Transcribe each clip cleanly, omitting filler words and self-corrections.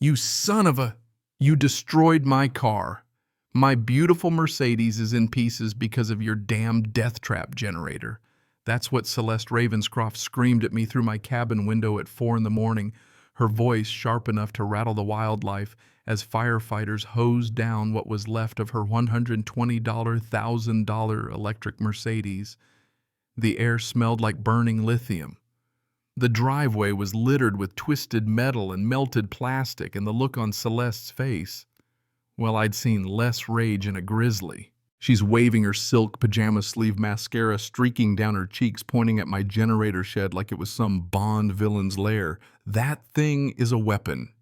You son of a... You destroyed my car. My beautiful Mercedes is in pieces because of your damn death trap generator. That's what Celeste Ravenscroft screamed at me through my cabin window at 4 in the morning, her voice sharp enough to rattle the wildlife as firefighters hosed down what was left of her $120,000 electric Mercedes. The air smelled like burning lithium. The driveway was littered with twisted metal and melted plastic, and the look on Celeste's face, well, I'd seen less rage in a grizzly. She's waving her silk pajama sleeve mascara streaking down her cheeks, pointing at my generator shed like it was some Bond villain's lair. That thing is a weapon.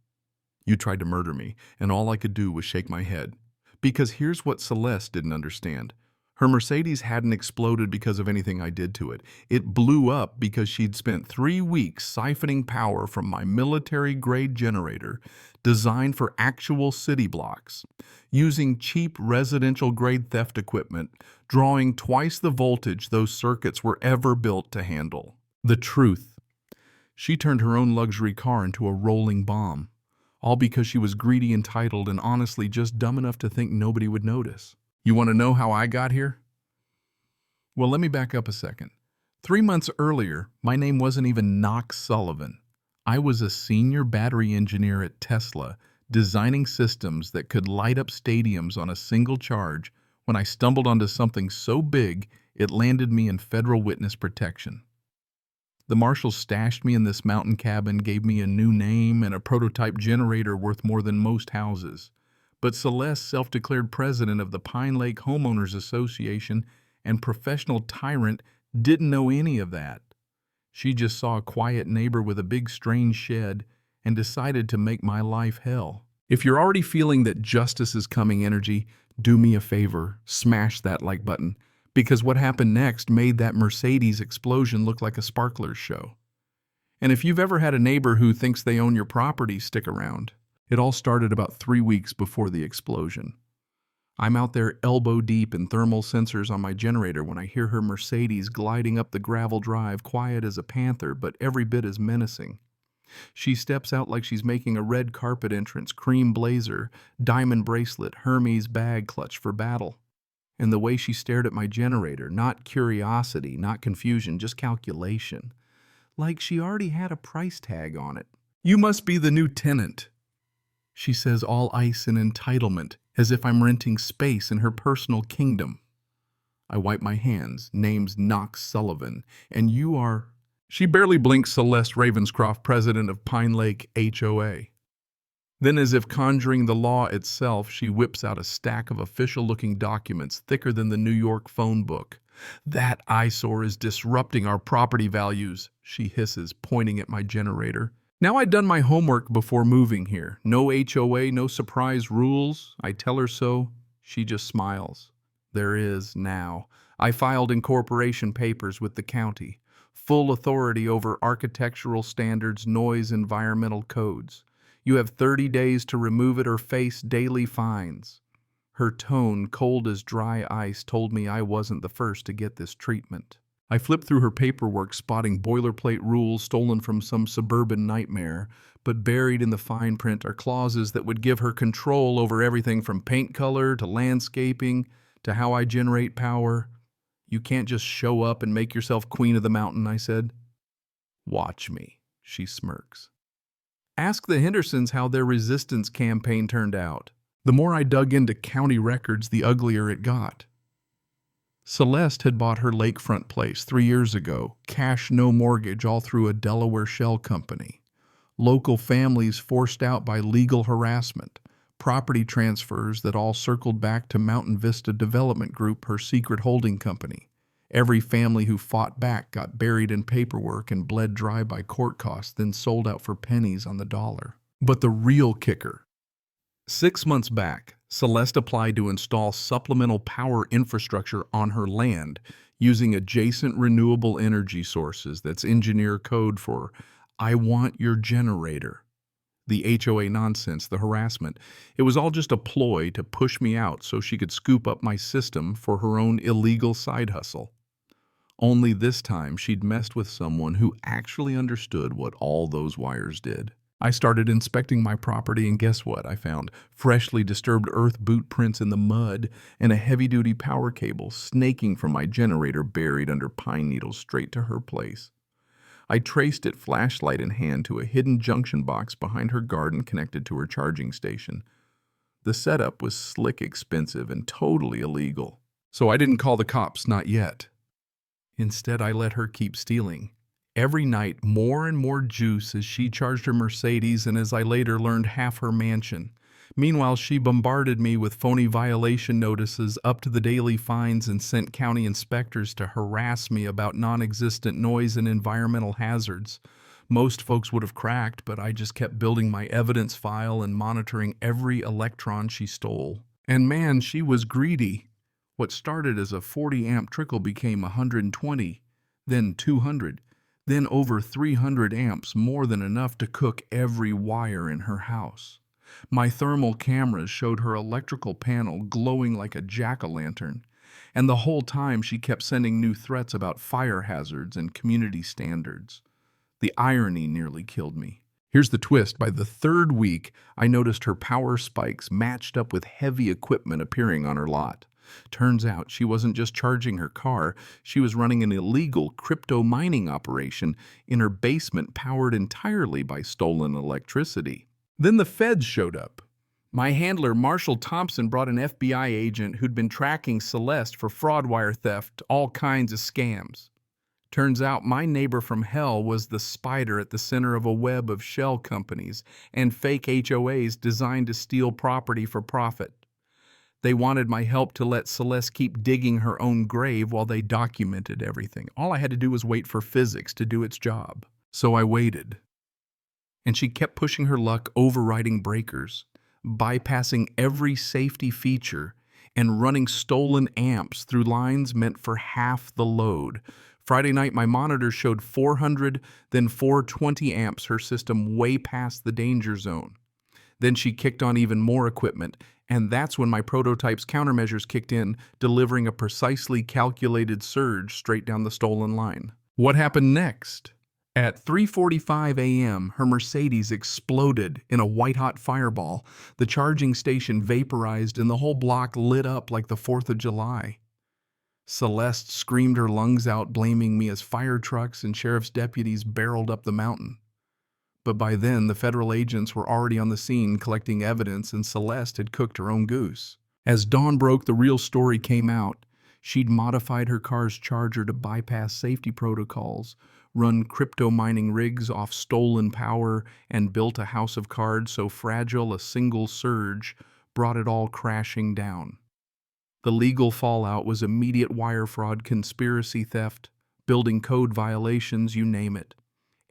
You tried to murder me, and all I could do was shake my head. Because here's what Celeste didn't understand. Her Mercedes hadn't exploded because of anything I did to it. It blew up because she'd spent 3 weeks siphoning power from my military-grade generator designed for actual city blocks, using cheap residential-grade theft equipment, drawing twice the voltage those circuits were ever built to handle. The truth. She turned her own luxury car into a rolling bomb, all because she was greedy, entitled, and honestly just dumb enough to think nobody would notice. You want to know how I got here? Well, let me back up a second. 3 months earlier, my name wasn't even Knox Sullivan. I was a senior battery engineer at Tesla, designing systems that could light up stadiums on a single charge when I stumbled onto something so big it landed me in federal witness protection. The marshals stashed me in this mountain cabin, gave me a new name and a prototype generator worth more than most houses. But Celeste, self-declared president of the Pine Lake Homeowners Association and professional tyrant, didn't know any of that. She just saw a quiet neighbor with a big strange shed and decided to make my life hell. If you're already feeling that justice is coming energy, do me a favor, smash that like button, because what happened next made that Mercedes explosion look like a sparklers show. And if you've ever had a neighbor who thinks they own your property, stick around. It all started about 3 weeks before the explosion. I'm out there elbow deep in thermal sensors on my generator when I hear her Mercedes gliding up the gravel drive, quiet as a panther, but every bit as menacing. She steps out like she's making a red carpet entrance, cream blazer, diamond bracelet, Hermes bag clutch for battle. And the way she stared at my generator, not curiosity, not confusion, just calculation. Like she already had a price tag on it. "You must be the new tenant," she says, all ice and entitlement, as if I'm renting space in her personal kingdom. I wipe my hands. Name's Knox Sullivan, and you are... She barely blinks. Celeste Ravenscroft, president of Pine Lake HOA. Then, as if conjuring the law itself, she whips out a stack of official-looking documents thicker than the New York phone book. "That eyesore is disrupting our property values," she hisses, pointing at my generator. Now, I'd done my homework before moving here. No HOA, no surprise rules. I tell her so. She just smiles. There is now. I filed incorporation papers with the county. Full authority over architectural standards, noise, environmental codes. You have 30 days to remove it or face daily fines. Her tone, cold as dry ice, told me I wasn't the first to get this treatment. I flipped through her paperwork, spotting boilerplate rules stolen from some suburban nightmare, but buried in the fine print are clauses that would give her control over everything from paint color to landscaping to how I generate power. "You can't just show up and make yourself queen of the mountain," I said. "Watch me," she smirks. Ask the Hendersons how their resistance campaign turned out. The more I dug into county records, the uglier it got. Celeste had bought her lakefront place 3 years ago, cash no mortgage, all through a Delaware shell company. Local families forced out by legal harassment. Property transfers that all circled back to Mountain Vista Development Group, her secret holding company. Every family who fought back got buried in paperwork and bled dry by court costs, then sold out for pennies on the dollar. But the real kicker. 6 months back, Celeste applied to install supplemental power infrastructure on her land using adjacent renewable energy sources. That's engineer code for "I want your generator." The HOA nonsense, the harassment, it was all just a ploy to push me out so she could scoop up my system for her own illegal side hustle. Only this time she'd messed with someone who actually understood what all those wires did. I started inspecting my property, and guess what I found? Freshly disturbed earth boot prints in the mud and a heavy-duty power cable snaking from my generator buried under pine needles straight to her place. I traced it, flashlight in hand, to a hidden junction box behind her garden connected to her charging station. The setup was slick, expensive, and totally illegal. So I didn't call the cops, not yet. Instead, I let her keep stealing. Every night, more and more juice as she charged her Mercedes and, as I later learned, half her mansion. Meanwhile, she bombarded me with phony violation notices, up to the daily fines, and sent county inspectors to harass me about non-existent noise and environmental hazards. Most folks would have cracked, but I just kept building my evidence file and monitoring every electron she stole. And man, she was greedy. What started as a 40-amp trickle became 120, then 200, then over 300 amps, more than enough to cook every wire in her house. My thermal cameras showed her electrical panel glowing like a jack-o'-lantern, and the whole time she kept sending new threats about fire hazards and community standards. The irony nearly killed me. Here's the twist. By the third week, I noticed her power spikes matched up with heavy equipment appearing on her lot. Turns out she wasn't just charging her car, she was running an illegal crypto mining operation in her basement powered entirely by stolen electricity. Then the feds showed up. My handler, Marshall Thompson, brought an FBI agent who'd been tracking Celeste for fraud wire theft, all kinds of scams. Turns out my neighbor from hell was the spider at the center of a web of shell companies and fake HOAs designed to steal property for profit. They wanted my help to let Celeste keep digging her own grave while they documented everything. All I had to do was wait for physics to do its job. So I waited. And she kept pushing her luck, overriding breakers, bypassing every safety feature, and running stolen amps through lines meant for half the load. Friday night, my monitor showed 400, then 420 amps, her system way past the danger zone. Then she kicked on even more equipment, and that's when my prototype's countermeasures kicked in, delivering a precisely calculated surge straight down the stolen line. What happened next? At 3:45 a.m., her Mercedes exploded in a white-hot fireball. The charging station vaporized, and the whole block lit up like the 4th of July. Celeste screamed her lungs out, blaming me as fire trucks and sheriff's deputies barreled up the mountain. But by then, the federal agents were already on the scene collecting evidence, and Celeste had cooked her own goose. As dawn broke, the real story came out. She'd modified her car's charger to bypass safety protocols, run crypto mining rigs off stolen power, and built a house of cards so fragile a single surge brought it all crashing down. The legal fallout was immediate wire fraud, conspiracy theft, building code violations, you name it.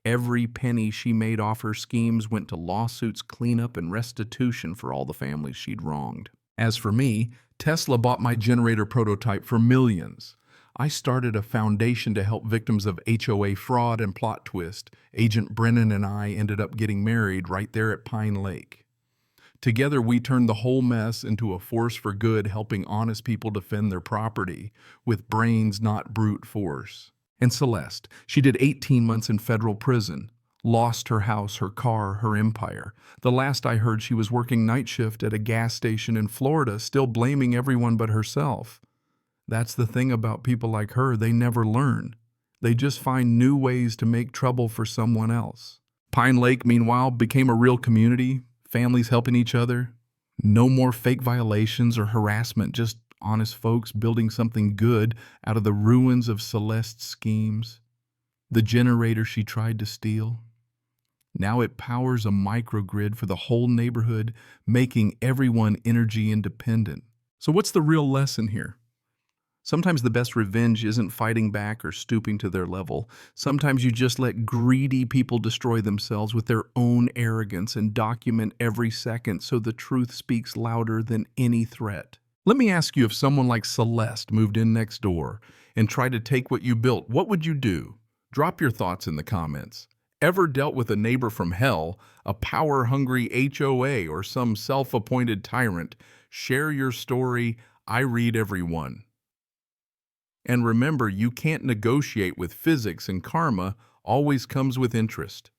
Every penny she made off her schemes went to lawsuits, cleanup, and restitution for all the families she'd wronged. As for me, Tesla bought my generator prototype for millions. I started a foundation to help victims of HOA fraud, and plot twist, Agent Brennan and I ended up getting married right there at Pine Lake. Together, we turned the whole mess into a force for good, helping honest people defend their property with brains, not brute force. And Celeste, she did 18 months in federal prison, lost her house, her car, her empire. The last I heard, she was working night shift at a gas station in Florida, still blaming everyone but herself. That's the thing about people like her, they never learn. They just find new ways to make trouble for someone else. Pine Lake, meanwhile, became a real community, families helping each other. No more fake violations or harassment, just honest folks building something good out of the ruins of Celeste's schemes. The generator she tried to steal. Now it powers a microgrid for the whole neighborhood, making everyone energy independent. So what's the real lesson here? Sometimes the best revenge isn't fighting back or stooping to their level. Sometimes you just let greedy people destroy themselves with their own arrogance and document every second so the truth speaks louder than any threat. Let me ask you, if someone like Celeste moved in next door and tried to take what you built, what would you do? Drop your thoughts in the comments. Ever dealt with a neighbor from hell, a power-hungry HOA, or some self-appointed tyrant? Share your story. I read every one. And remember, you can't negotiate with physics, and karma always comes with interest.